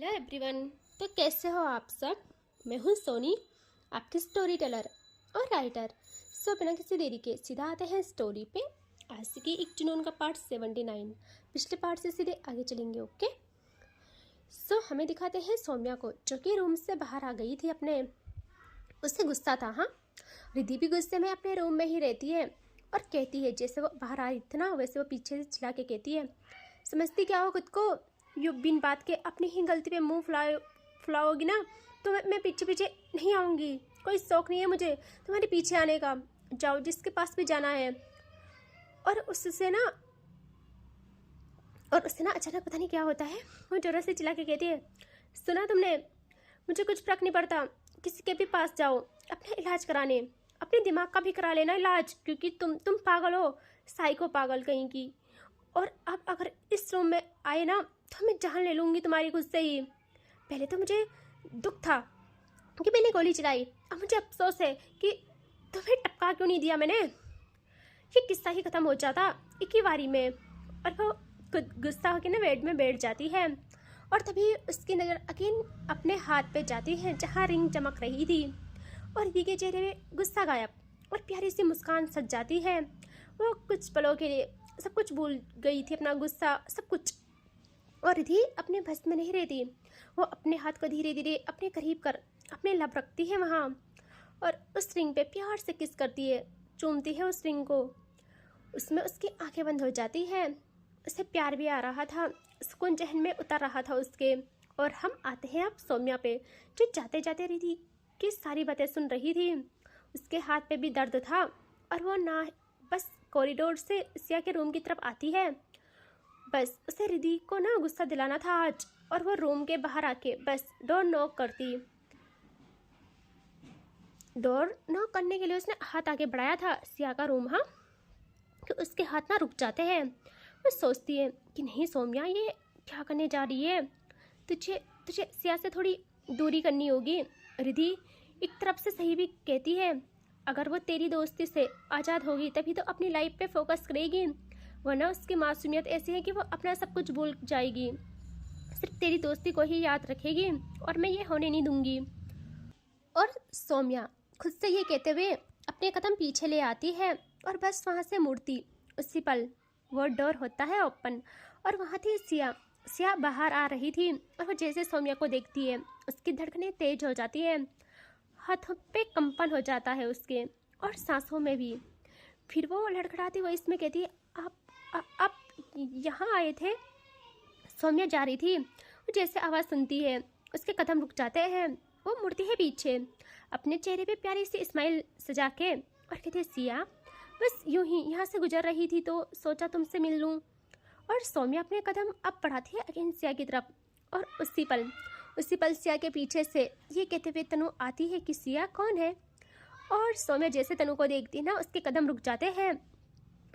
Hello everyone. तो कैसे हो आप सब। मैं हूँ सोनी, आपकी स्टोरी टेलर और राइटर। सो बिना किसी देरी के सीधा आते हैं स्टोरी पे। आज की एक जुनून का पार्ट 79। पिछले पार्ट से सीधे आगे चलेंगे। ओके। सो हमें दिखाते हैं सौम्या को, जो कि रूम से बाहर आ गई थी। अपने उससे गुस्सा था। हाँ, रिद्धि भी गुस्से में अपने रूम में ही रहती है और कहती है, जैसे वो बाहर आई थी ना वैसे वो पीछे से चिल्ला के कहती है, समझती क्या हो खुद को, यू बिन बात के अपनी ही गलती पे मुंह फुलाओगी ना तो मैं पीछे पीछे नहीं आऊँगी। कोई शौक नहीं है मुझे तुम्हारे पीछे आने का। जाओ जिसके पास भी जाना है। और उससे ना अचानक पता नहीं क्या होता है, वो जोरों से चिल्ला के कहती है, सुना तुमने, मुझे कुछ फर्क नहीं पड़ता, किसी के भी पास जाओ अपना इलाज कराने, अपने दिमाग का भी करा लेना इलाज, क्योंकि तुम पागल हो, साइको पागल कहीं की। और अब अगर इस रूम में आए ना तो मैं जान ले लूँगी तुम्हारी खुद से ही। पहले तो मुझे दुख था कि मैंने गोली चलाई, अब मुझे अफसोस है कि तुम्हें टपका क्यों नहीं दिया मैंने। ये किस्सा ही ख़त्म हो जाता एक ही बारी में। और वो गुस्सा होकर ना बेड में बैठ जाती है। और तभी उसकी नज़र अगेन अपने हाथ पे जाती है जहाँ रिंग चमक रही थी। और रिद्धि के चेहरे में गुस्सा गायब और प्यारी सी मुस्कान सज जाती है। वो कुछ पलों के लिए सब कुछ भूल गई थी, अपना गुस्सा सब कुछ। और रिद्धि अपने बस में नहीं रहती। वो अपने हाथ को धीरे धीरे अपने करीब कर अपने लब रखती है वहाँ और उस रिंग पे प्यार से किस करती है, चूमती है उस रिंग को। उसमें उसकी आंखें बंद हो जाती है। उसे प्यार भी आ रहा था, सुकून जहन में उतर रहा था उसके। और हम आते हैं अब सौम्या पे, जो जाते जाते रिद्धि की सारी बातें सुन रही थी। उसके हाथ पे भी दर्द था और वो ना बस कॉरिडोर से सिया के रूम की तरफ आती है। बस उसे रिद्धि को ना गुस्सा दिलाना था आज। और वो रूम के बाहर आके बस डोर नॉक करती। डोर नॉक करने के लिए उसने हाथ आगे बढ़ाया था सिया का रूम। हाँ, कि उसके हाथ ना रुक जाते हैं। वो सोचती है कि नहीं सौम्या, ये क्या करने जा रही है, तुझे तुझे सिया से थोड़ी दूरी करनी होगी। रिद्धि एक तरफ से सही भी कहती है, अगर वो तेरी दोस्ती से आज़ाद होगी तभी तो अपनी लाइफ पे फोकस करेगी, वरना उसकी मासूमियत ऐसी है कि वो अपना सब कुछ भूल जाएगी, सिर्फ तेरी दोस्ती को ही याद रखेगी और मैं ये होने नहीं दूंगी। और सौम्या खुद से ये कहते हुए अपने कदम पीछे ले आती है और बस वहाँ से मुड़ती उसी पल वो डोर होता है ओपन। और वहाँ थी सिया बाहर आ रही थी। और वो जैसे सौम्या को देखती है उसकी धड़कनें तेज हो जाती है, हाथों पे कंपन हो जाता है उसके और सांसों में भी। फिर वो लड़खड़ाती हुई इसमें कहती है, आप यहाँ आए थे। सौम्या जा रही थी, वो जैसे आवाज़ सुनती है उसके कदम रुक जाते हैं। वो मुड़ती है पीछे, अपने चेहरे पे प्यारी सी स्माइल सजा के और कहती है, सिया बस यूं ही यहाँ से गुजर रही थी तो सोचा तुमसे मिल लूँ। और सौम्या अपने कदम अब बढ़ाती है अगेन सिया की तरफ। और उसी पल सिया के पीछे से ये कहते हुए तनु आती है कि सिया कौन है। और सौम्या जैसे तनु को देखती है ना उसके कदम रुक जाते हैं।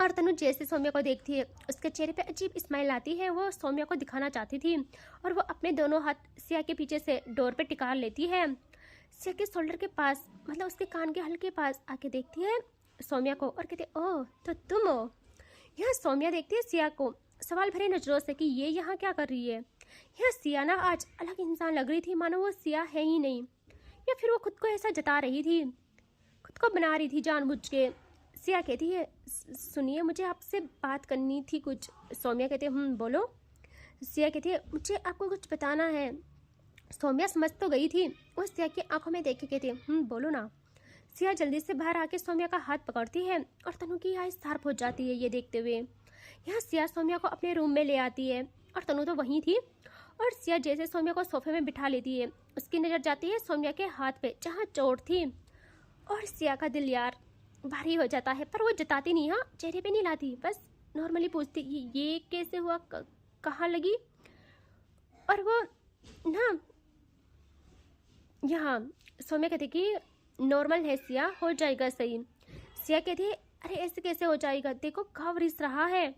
और तनु जैसे सौम्या को देखती है उसके चेहरे पे अजीब स्माइल आती है। वो सौम्या को दिखाना चाहती थी और वो अपने दोनों हाथ सिया के पीछे से डोर पे टिका लेती है। सिया के शोल्डर के पास, मतलब उसके कान के हल्के पास आके देखती है सौम्या को और कहती है, ओह तो तुम हो। यहाँ सौम्या देखती है सिया को सवाल भरे नजरों से कि ये यहाँ क्या कर रही है। यहाँ सिया ना आज अलग इंसान लग रही थी, मानो वो सिया है ही नहीं, या फिर वो खुद को ऐसा जता रही थी, खुद को बना रही थी जानबूझ के। सिया कहती है, सुनिए मुझे आपसे बात करनी थी कुछ। सौम्या कहती है, बोलो। सिया कहती है, मुझे आपको कुछ बताना है। सौम्या समझ तो गई थी, वो सिया की आंखों में देख के कहती है, बोलो ना। सिया जल्दी से बाहर आके सौम्या का हाथ पकड़ती है और तनु की आँख शार्प हो जाती है ये देखते हुए। यहाँ सिया सौम्या को अपने रूम में ले आती है और तनु तो वहीं थी। और सिया जैसे सौम्या को सोफे में बिठा लेती है उसकी नज़र जाती है सौम्या के हाथ पे जहाँ चोट थी। और सिया का दिल यार भारी हो जाता है, पर वो जताती नहीं, हाँ चेहरे पे नहीं लाती, बस नॉर्मली पूछती ये कैसे हुआ, कहाँ लगी। और वो ना यहाँ सौम्या कहती कि नॉर्मल है सिया, हो जाएगा सही। सिया कहती है, अरे ऐसे कैसे हो जाएगा, देखो घाव रिस रहा है,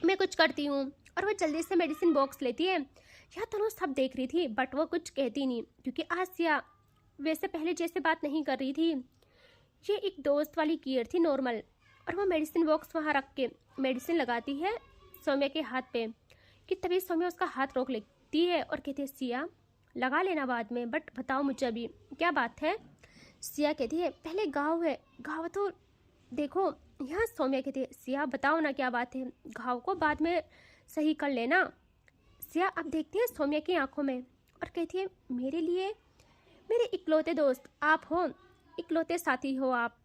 मैं कुछ करती हूँ। और वो जल्दी से मेडिसिन बॉक्स लेती है। यह दोनों सब देख रही थी बट वो कुछ कहती नहीं, क्योंकि आज सिया वैसे पहले जैसे बात नहीं कर रही थी। ये एक दोस्त वाली केयर थी नॉर्मल। और वो मेडिसिन बॉक्स वहाँ रख के मेडिसिन लगाती है सौम्या के हाथ पे कि तभी सौम्या उसका हाथ रोक देखती है और कहती है सिया लगा लेना बाद में, बट बताओ मुझे अभी क्या बात है। सिया कहती है पहले घाव है, घाव तो देखो। यहाँ सौम्या कहती है सिया बताओ ना क्या बात है, घाव को बाद में सही कर लेना। सिया अब देखती है सौम्या की आंखों में और कहती है मेरे लिए मेरे इकलौते दोस्त आप हो, इकलौते साथी हो आप।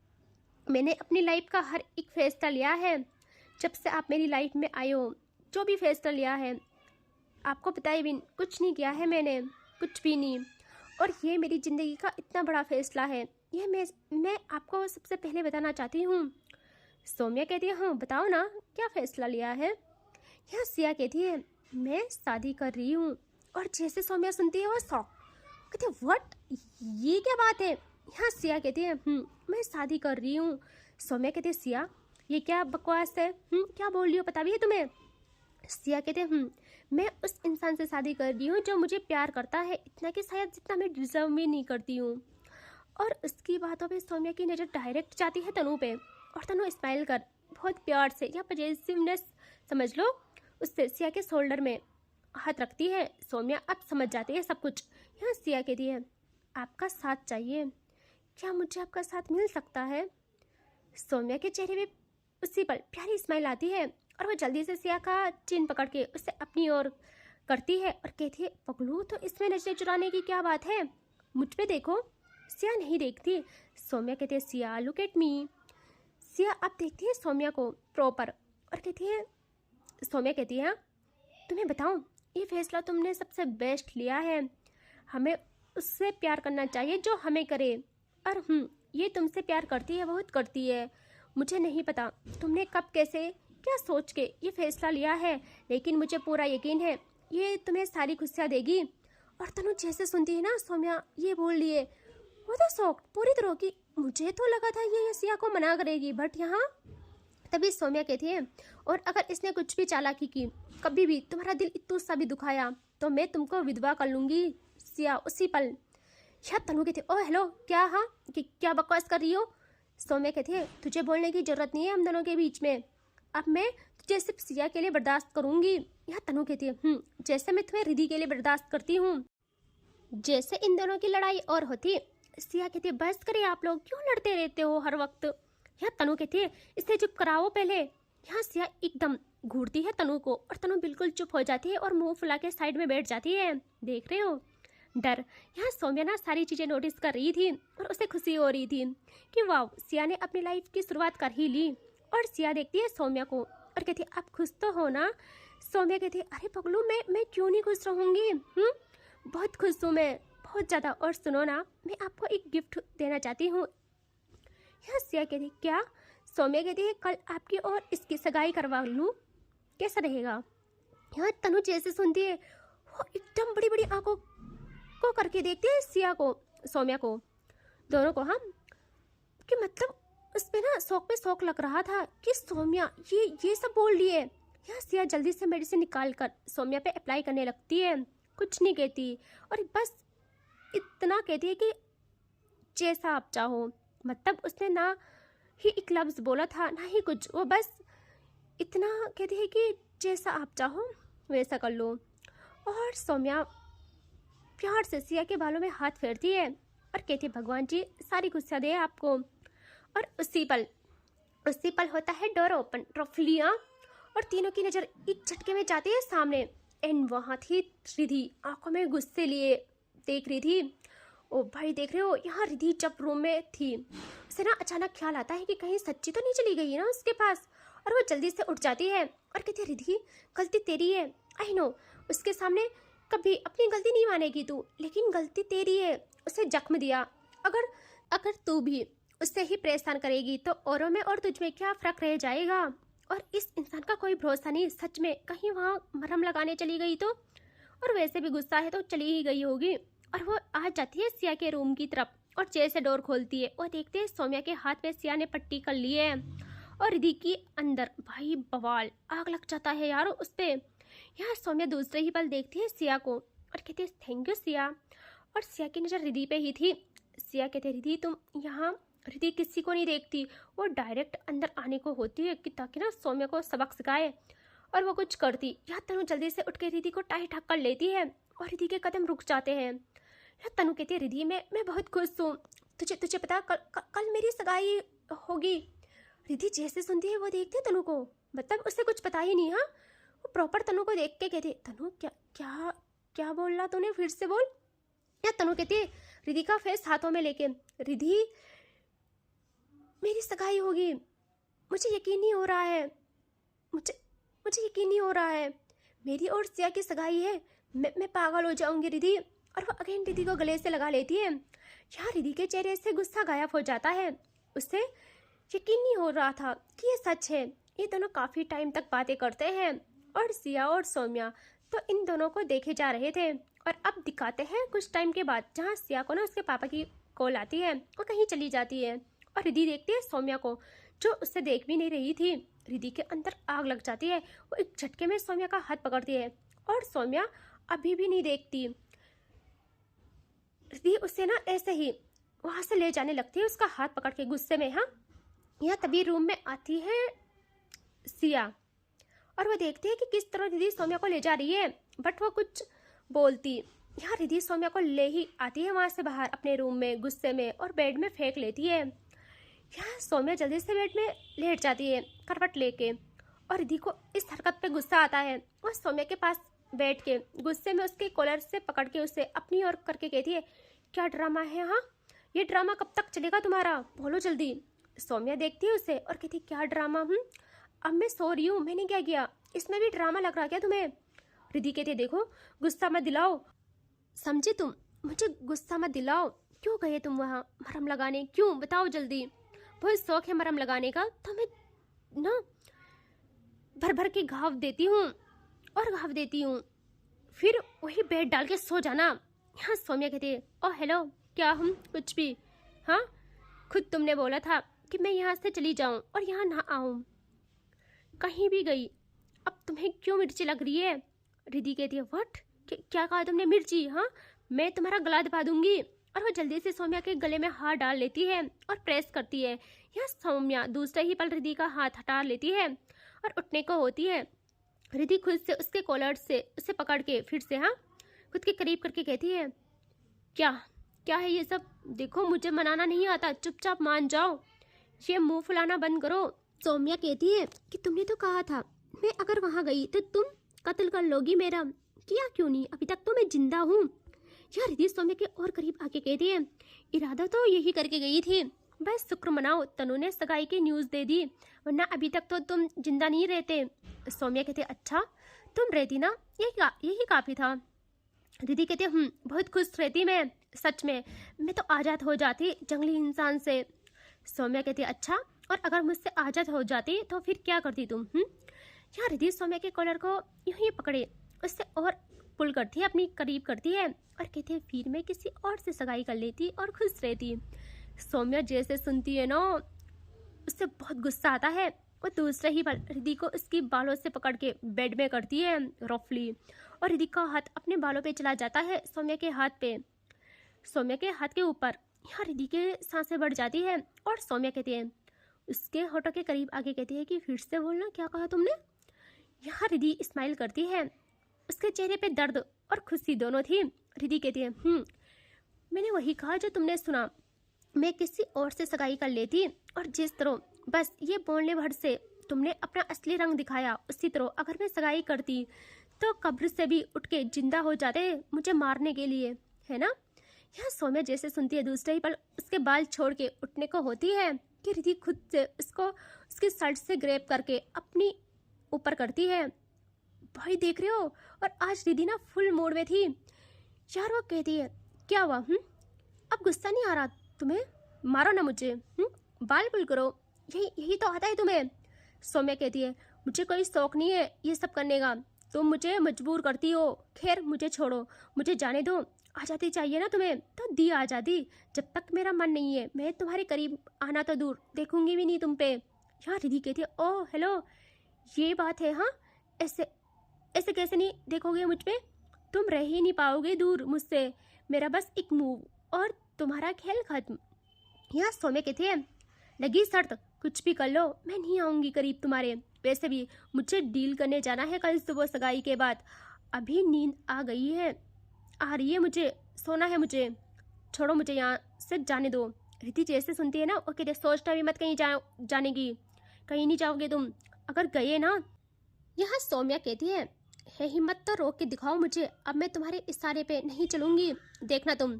मैंने अपनी लाइफ का हर एक फैसला लिया है जब से आप मेरी लाइफ में आए हो। जो भी फैसला लिया है आपको बताए बिन कुछ नहीं किया है मैंने, कुछ भी नहीं। और ये मेरी ज़िंदगी का इतना बड़ा फैसला है, ये मैं आपको सबसे पहले बताना चाहती हूँ। सौम्या कहती है हाँ बताओ ना क्या फ़ैसला लिया है। यह सिया कहती है मैं शादी कर रही हूँ। और जैसे सौम्या सुनती है वो शॉक, कहती है व्हाट, ये क्या बात है। यहाँ सिया कहती है मैं शादी कर रही हूँ। सौम्या कहती है सिया ये क्या बकवास है, क्या बोल रही हो, पता भी है तुम्हें। सिया कहते हैं मैं उस इंसान से शादी कर रही हूँ जो मुझे प्यार करता है इतना कि शायद जितना मैं डिजर्व भी नहीं करती हूँ। और उसकी बातों पे सौम्या की नज़र डायरेक्ट जाती है तनु पे और तनु स्माइल कर बहुत प्यार से या पॉजिटिवनेस समझ लो उससे सिया के शोल्डर में हाथ रखती है। सौम्या अब समझ जाती है सब कुछ। यहाँ सिया कहती है आपका साथ चाहिए, क्या मुझे आपका साथ मिल सकता है। सौम्या के चेहरे पे उसी पल प्यारी स्माइल आती है और वो जल्दी से सिया का चिन पकड़ के उसे अपनी ओर करती है और कहती है पगलू तो इसमें नजरें चुराने की क्या बात है, मुझ पे देखो। सिया नहीं देखती। सौम्या कहती है Siya look at me. Siya अब देखती है सौम्या को प्रॉपर और कहती है सौम्या कहती है तुम्हें बताऊं ये फैसला तुमने सबसे बेस्ट लिया है, हमें उससे प्यार करना चाहिए जो हमें करे। और ये तुमसे प्यार करती है, बहुत करती है। मुझे नहीं पता तुमने कब कैसे क्या सोच के ये फैसला लिया है, लेकिन मुझे पूरा यकीन है ये तुम्हें सारी खुशियाँ देगी। और तनु जैसे सुनती है ना सौम्या ये बोल लिए वो तो शॉक्ड पूरी तरह की। मुझे तो लगा था ये सिया को मना करेगी, बट यहाँ तभी सौम्या कहती है और अगर इसने कुछ भी चालाकी की, कभी भी तुम्हारा दिल इतना सा भी दुखाया तो मैं तुमको विधवा कर लूँगी सिया उसी पल। यह तनु कहती है ओ हेलो क्या, हाँ क्या बकवास कर रही हो। सौम्या कहती है तुझे बोलने की जरूरत नहीं है हम दोनों के बीच में, अब मैं तुझे सिर्फ सिया के लिए बर्दाश्त करूंगी। यह तनु कहती है जैसे मैं तुम्हें रिधि के लिए बर्दाश्त करती हूँ, जैसे इन दोनों की लड़ाई और होती। सिया कहती है बस करिए आप लोग क्यों लड़ते रहते हो हर वक्त। यह तनु कहती है इसे चुप कराओ पहले। यहाँ सिया एकदम घूरती है तनु को और तनु बिल्कुल चुप हो जाती है और मुंह फुला के साइड में बैठ जाती है। देख रहे हो डर। यहाँ सौम्या ना सारी चीज़ें नोटिस कर रही थी और उसे खुशी हो रही थी कि वाह सिया ने अपनी लाइफ की शुरुआत कर ही ली। और सिया देखती है सौम्या को और कहती है आप खुश तो हो ना। सौम्या कहती है अरे पगलू मैं क्यों नहीं खुश रहूँगी, बहुत खुश हूँ मैं बहुत ज़्यादा। और सुनो ना मैं आपको एक गिफ्ट देना चाहती हूँ। यहाँ सिया कहती है क्या। सौम्या कहती है कल आपकी और इसकी सगाई करवा लूँ, कैसा रहेगा। यहाँ तनु जैसे सुनती है वो एकदम बड़ी बड़ी आंखों को करके देखती है सिया को सौम्या को दोनों को। हम कि मतलब उस पर ना शौक पे शौक लग रहा था कि सौम्या ये सब बोल रही है। यहाँ सिया जल्दी से मेडिसिन निकाल कर सौम्या पे अप्लाई करने लगती है, कुछ नहीं कहती और बस इतना कहती है कि जैसा आप चाहो। मतलब उसने ना ही एक लफ्ज़ बोला था ना ही कुछ, वो बस इतना कहती है कि जैसा आप चाहो वैसा कर लो। और सौम्या प्यार से सिया के बालों में हाथ फेरती है और कहती है भगवान जी सारी खुशियाँ दे आपको। और उसी पल होता है डोर ओपन, रफलियाँ और तीनों की नज़र एक झटके में जाती है सामने। एंड वहाँ थी रिधि आंखों में गुस्से लिए देख रही थी। ओ भाई देख रहे हो यहाँ रिधि जब रूम में थी उसे ना अचानक ख्याल आता है कि कहीं सच्ची तो नहीं चली गई है ना उसके पास। और वो जल्दी से उठ जाती है और कहती है रिधि गलती तेरी है, आई नो। उसके सामने कभी अपनी गलती नहीं मानेगी तू, लेकिन गलती तेरी है, उसे जख्म दिया। अगर तू भी उससे ही परेशान करेगी तो औरों में और तुझ में क्या फ़र्क रह जाएगा। और इस इंसान का कोई भरोसा नहीं, सच में कहीं वहाँ मरहम लगाने चली गई तो। और वैसे भी गुस्सा है तो चली ही गई होगी। और वो आ जाती है सिया के रूम की तरफ और चेयर से डोर खोलती है और देखते हैं सौम्या के हाथ में सिया ने पट्टी कर ली है और रिधि की अंदर भाई बवाल आग लग जाता है यार उस पर। यहाँ सौम्या दूसरे ही पल देखती है सिया को और कहती है थैंक यू सिया। और सिया की नज़र रिधि पे ही थी। सिया कहते रिधि तुम यहाँ। रिधि किसी को नहीं देखती, वो डायरेक्ट अंदर आने को होती है कि ताकि ना सौम्या को सबक सिखाए। और वो कुछ करती। यहाँ तनु जल्दी से उठ के रिधि को टाई ठाक कर लेती है और रिधि के कदम रुक जाते हैं। यहाँ तनु कहती है, रिधि मैं बहुत खुश हूँ। तुझे तुझे पता कल मेरी सगाई होगी। रिधि जैसे सुनती है वो देखती है तनु को, मतलब उससे कुछ पता ही नहीं। हाँ, वो प्रॉपर तनु को देख के कहती है, तनु क्या क्या क्या बोल रहा तूने, फिर से बोल। या तनु कहती है रिधि का फेस हाथों में लेके, रिधि मेरी सगाई होगी, मुझे यकीन नहीं हो रहा है, मुझे यकीन नहीं हो रहा है, मेरी और सिया की सगाई है, मैं पागल हो जाऊंगी रिधि। और वो अगेन रिधि को गले से लगा लेती है। यहाँ रिधि के चेहरे से गुस्सा गायब हो जाता है। उससे यकीन नहीं हो रहा था कि ये सच है। ये दोनों काफ़ी टाइम तक बातें करते हैं और सिया और सौम्या तो इन दोनों को देखे जा रहे थे। और अब दिखाते हैं कुछ टाइम के बाद, जहाँ सिया को ना उसके पापा की कॉल आती है और कहीं चली जाती है और रिधि देखती है सौम्या को, जो उससे देख भी नहीं रही थी। रिधि के अंदर आग लग जाती है। वो एक झटके में सौम्या का हाथ पकड़ती है और सौम्या अभी भी नहीं देखती। रिधि उससे ना ऐसे ही वहाँ से ले जाने लगती है, उसका हाथ पकड़ के गुस्से में। हाँ, यहाँ तभी रूम में आती है सिया और वो देखती है कि किस तरह रिधि सौम्या को ले जा रही है, बट वो कुछ बोलती। यहाँ रिधि सौम्या को ले ही आती है वहाँ से बाहर अपने रूम में गुस्से में और बेड में फेंक लेती है। यहाँ सौम्या जल्दी से बेड में लेट जाती है करवट लेके और रिधि को इस हरकत पे गुस्सा आता है। वो सौम्या के पास बैठ के गुस्से में उसके कॉलर से पकड़ के उसे अपनी ओर करके कहती है, क्या ड्रामा है, हाँ ये ड्रामा कब तक चलेगा तुम्हारा, बोलो जल्दी। सौम्या देखती है उसे और कहती, क्या ड्रामा, अब मैं सो रही हूँ, मैंने क्या किया, इसमें भी ड्रामा लग रहा क्या तुम्हें। रिधि कहती है, देखो गुस्सा मत दिलाओ, समझे तुम, मुझे गुस्सा मत दिलाओ। क्यों गए तुम वहाँ मरहम लगाने, क्यों बताओ जल्दी। बहुत शौक है मरहम लगाने का, तो मैं ना भर भर के घाव देती हूँ और घाव देती हूँ, फिर वही बेड डाल के सो जाना। यहाँ सौम्या कहती है, ओ हेलो, क्या हम कुछ भी, हाँ खुद तुमने बोला था कि मैं यहाँ से चली जाऊँ और यहाँ ना आऊँ, कहीं भी गई, अब तुम्हें क्यों मिर्ची लग रही है। रिधि कहती है, व्हाट, क्या कहा तुमने, मिर्ची, हाँ मैं तुम्हारा गला दबा दूंगी। और वो जल्दी से सौम्या के गले में हाथ डाल लेती है और प्रेस करती है। यहाँ सौम्या दूसरे ही पल रिधि का हाथ हटा लेती है और उठने को होती है। रिधि खुद से उसके कॉलर से उसे पकड़ के फिर से हाँ खुद के करीब करके कहती है, क्या है ये सब, देखो मुझे मनाना नहीं आता, चुपचाप मान जाओ, ये मुंह फुलाना बंद करो। सौम्या कहती है कि तुमने तो कहा था मैं अगर वहाँ गई तो तुम कत्ल कर लोगी मेरा, किया क्यों नहीं, अभी तक तो मैं जिंदा हूँ। यार रिधि सौम्या के और करीब आके कहती है, इरादा तो यही करके गई थी, बस शुक्र मनाओ तनु ने सगाई की न्यूज़ दे दी, वरना अभी तक तो तुम जिंदा नहीं रहते। सौम्या कहते, अच्छा तुम रहती ना, यही काफ़ी था। रिधि कहते, बहुत खुश रहती मैं, सच में मैं तो आज़ाद हो जाती जंगली इंसान से। सौम्या कहती, अच्छा और अगर मुझसे आज़ाद हो जाती तो फिर क्या करती तुम। यहाँ रिधि सौम्या के कॉलर को यूं ही पकड़े उससे और पुल करती है, अपनी करीब करती है और कहती है, फिर मैं किसी और से सगाई कर लेती और खुश रहती। सौम्या जैसे सुनती है ना उससे बहुत गुस्सा आता है। वो दूसरे ही पल रिधि को उसकी बालों से पकड़ के बेड में करती है रफली और रिधि का हाथ अपने बालों पे चला जाता है सौम्या के हाथ पे, सौम्या के हाथ के ऊपर। यहाँ रिधि के सांसें बढ़ जाती है और सौम्या कहती है, उसके होठों के करीब आगे कहती है कि फिर से बोलना, क्या कहा तुमने। यहाँ रिधि स्माइल करती है, उसके चेहरे पे दर्द और खुशी दोनों थी। रिधि कहती है, मैंने वही कहा जो तुमने सुना, मैं किसी और से सगाई कर लेती और जिस तरह बस ये बोलने भर से तुमने अपना असली रंग दिखाया, उसी तरह अगर मैं सगाई करती तो कब्र से भी उठ के जिंदा हो जाते मुझे मारने के लिए, है ना। यह सौम्या जैसे सुनती है दूसरे ही पल उसके बाल छोड़ के उठने को होती है कि रिधि खुद से उसको उसकी शर्ट से ग्रैब करके अपनी ऊपर करती है। भाई देख रहे हो, और आज रिधि ना फुल मूड में थी। यार वो कहती है, क्या हुआ, अब गुस्सा नहीं आ रहा तुम्हें, मारो ना मुझे, बाल पुल करो, यही तो आता है तुम्हें। सौम्या कहती है, मुझे कोई शौक नहीं है ये सब करने का, तुम मुझे मजबूर करती हो, खैर मुझे छोड़ो, मुझे जाने दो, आज़ादी चाहिए ना तुम्हें तो दी आज़ादी, जब तक मेरा मन नहीं है मैं तुम्हारे करीब आना तो दूर देखूंगी भी नहीं तुम पे। यहाँ रिधि कहती है, ओह हेलो, ये बात है, हाँ ऐसे कैसे नहीं देखोगे मुझ पे, तुम रह ही नहीं पाओगे दूर मुझसे, मेरा बस एक मूव और तुम्हारा खेल खत्म। यहाँ सौम्या कहती है, लगी शर्त, कुछ भी कर लो मैं नहीं आऊँगी करीब तुम्हारे, वैसे भी मुझे डील करने जाना है कल सुबह सगाई के बाद। अभी नींद आ गई है, आ रही है, मुझे सोना है, मुझे छोड़ो, मुझे यहाँ से जाने दो। रिद्धि जैसे सुनती है ना वो कहते सोचना भी मत कहीं जाने की, कहीं नहीं जाओगे तुम, अगर गए ना। यहाँ सौम्या कहती है हिम्मत तो रोक के दिखाओ मुझे, अब मैं तुम्हारे इशारे पे नहीं चलूंगी, देखना तुम।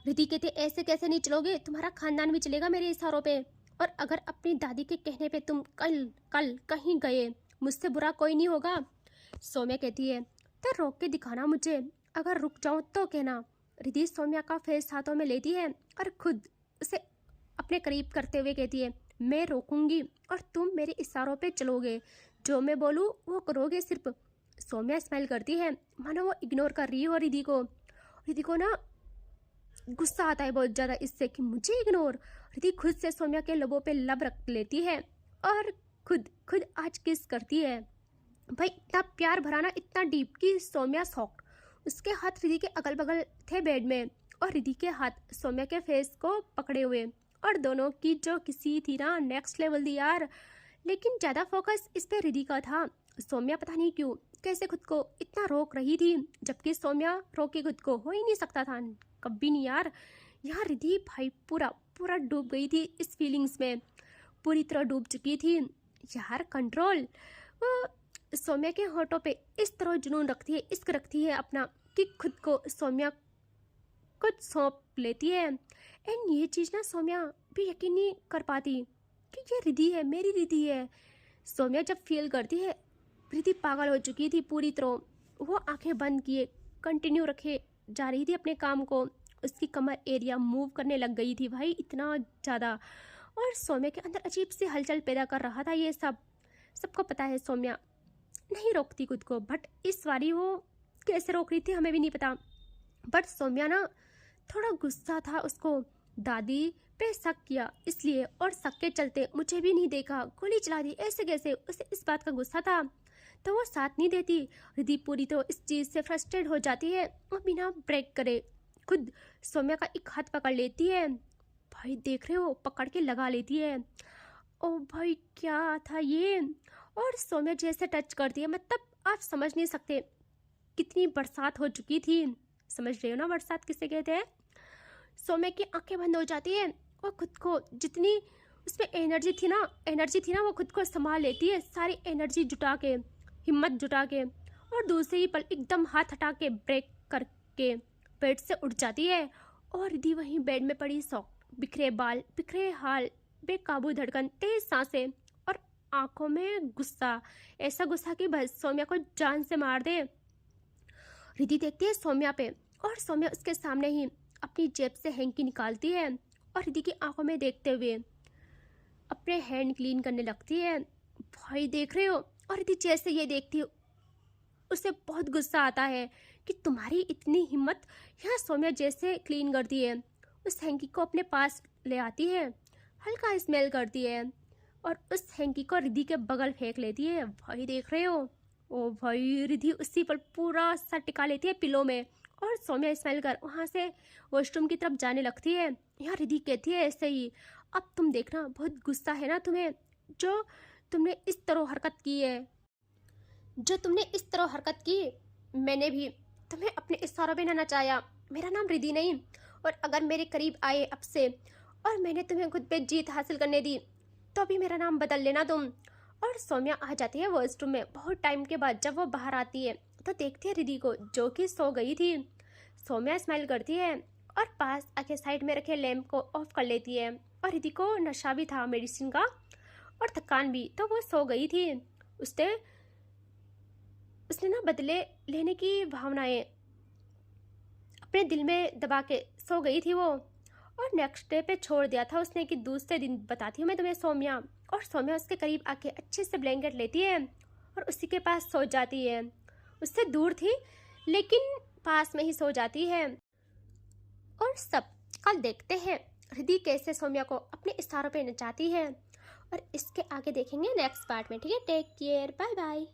रिद्धि कहते ऐसे कैसे नहीं चलोगे, तुम्हारा खानदान भी चलेगा मेरे इशारों पे, और अगर अपनी दादी के कहने पे तुम कल कहीं गए, मुझसे बुरा कोई नहीं होगा। सौम्या कहती है तो रोक के दिखाना मुझे, अगर रुक जाऊं तो कहना। रिद्धि सौम्या का फेस हाथों में लेती है और खुद उसे अपने करीब करते हुए कहती है मैं रोकूंगी और तुम मेरे इशारों पे चलोगे, जो मैं बोलूँ वो करोगे सिर्फ। सौम्या स्माइल करती है मानो वो इग्नोर कर रही हो रिद्धि को। रिद्धि को ना गुस्सा आता है बहुत ज़्यादा इससे कि मुझे इग्नोर। रिद्धि खुद से सौम्या के लबों पे लब रख लेती है और खुद आज किस करती है। भाई इतना प्यार भरा ना, इतना डीप कि सौम्या शॉक्ड। उसके हाथ रिद्धि के अगल बगल थे बेड में और रिद्धि के हाथ सौम्या के फेस को पकड़े हुए, और दोनों की जो किसी थी ना नेक्स्ट लेवल थी यार। लेकिन ज़्यादा फोकस इस पे रिद्धि का था। सौम्या पता नहीं क्यों कैसे खुद को इतना रोक रही थी, जबकि सौम्या रोके खुद को हो ही नहीं सकता था, कभी नहीं यार। यहाँ रिद्धि भाई पूरा डूब गई थी इस फीलिंग्स में, पूरी तरह डूब चुकी थी यार। कंट्रोल वो सौम्या के होठों पे इस तरह जुनून रखती है, इश्क रखती है अपना, कि खुद को सौम्या कुछ सौंप लेती है। एंड ये चीज़ ना सौम्या भी यकीन नहीं कर पाती कि ये रिद्धि है, मेरी रिद्धि है। सौम्या जब फील करती है रिद्धि पागल हो चुकी थी पूरी तरह, वो आंखें बंद किए कंटिन्यू रखे जा रही थी अपने काम को। उसकी कमर एरिया मूव करने लग गई थी भाई इतना ज़्यादा, और सौम्या के अंदर अजीब सी हलचल पैदा कर रहा था ये सब। सबको पता है सौम्या नहीं रोकती खुद को, बट इस बारी वो कैसे रोक रही थी हमें भी नहीं पता। बट सौम्या ना थोड़ा गुस्सा था, उसको दादी पे शक किया इसलिए, और शक के चलते मुझे भी नहीं देखा, गोली चला दी, ऐसे कैसे, उसे इस बात का गुस्सा था, तो वो साथ नहीं देती। रिद्धि पूरी तो इस चीज़ से फ्रस्ट्रेट हो जाती है और बिना ब्रेक करे खुद सौम्या का एक हाथ पकड़ लेती है। भाई देख रहे हो, पकड़ के लगा लेती है। ओ भाई क्या था ये, और सौम्या जैसे टच करती है, मतलब आप समझ नहीं सकते कितनी बरसात हो चुकी थी। समझ रहे हो ना बरसात किसे कहते हैं। सौम्या की आंखें बंद हो जाती है और खुद को जितनी उसमें एनर्जी थी ना वो खुद को संभाल लेती है, सारी एनर्जी जुटा के, हिम्मत जुटा के, और दूसरे ही पल एकदम हाथ हटा के ब्रेक करके बेड से उठ जाती है। और रिद्धि वहीं बेड में पड़ी सॉफ्ट, बिखरे बाल, बिखरे हाल, बेकाबू धड़कन, तेज सांसें और आंखों में गुस्सा, ऐसा गुस्सा कि बस सौम्या को जान से मार दे। रिद्धि देखती है सौम्या पे, और सौम्या उसके सामने ही अपनी जेब से हैंकी निकालती है और रिद्धि की आंखों में देखते हुए अपने हैंड क्लीन करने लगती है। भाई देख रहे हो, और रिद्धि जैसे ये देखती है उसे बहुत गुस्सा आता है कि तुम्हारी इतनी हिम्मत। यहाँ सौम्या जैसे क्लीन करती है, उस हैंकी को अपने पास ले आती है, हल्का स्मेल करती है और उस हैंकी को रिद्धि के बगल फेंक लेती है। भाई देख रहे हो, ओ भाई रिद्धि उसी पर पूरा सर टिका लेती है पिलो में, और सौम्या स्मेल कर वहाँ से वॉशरूम की तरफ जाने लगती है। यहाँ रिद्धि कहती है ऐसे ही, अब तुम देखना बहुत गुस्सा है ना तुम्हें, जो तुमने इस तरह हरकत की है, जो तुमने इस तरह हरकत की। मैंने भी तुम्हें अपने इशारों में ना नचाया, मेरा नाम रिद्धि नहीं, और अगर मेरे करीब आए अब से और मैंने तुम्हें खुद पे जीत हासिल करने दी तो भी मेरा नाम बदल लेना तुम। और सौम्या आ जाती है वॉशरूम में बहुत टाइम के बाद। जब वो बाहर आती है तो देखती है रिद्धि को जो कि सो गई थी। सौम्या स्माइल करती है और पास आके साइड में रखे लैंप को ऑफ कर लेती है, और रिद्धि को नशा भी था मेडिसिन का और थकान भी, तो वो सो गई थी। उसने ना बदले लेने की भावनाएं अपने दिल में दबा के सो गई थी वो, और नेक्स्ट डे पे छोड़ दिया था उसने कि दूसरे दिन बताती हूँ मैं तुम्हें सौम्या। और सौम्या उसके करीब आके अच्छे से ब्लैंकेट लेती है और उसी के पास सो जाती है। उससे दूर थी लेकिन पास में ही सो जाती है। और सब कल देखते हैं रिद्धि कैसे सौम्या को अपने इशारों पे नचाती है, और इसके आगे देखेंगे नेक्स्ट पार्ट में। ठीक है, टेक केयर, बाय बाय।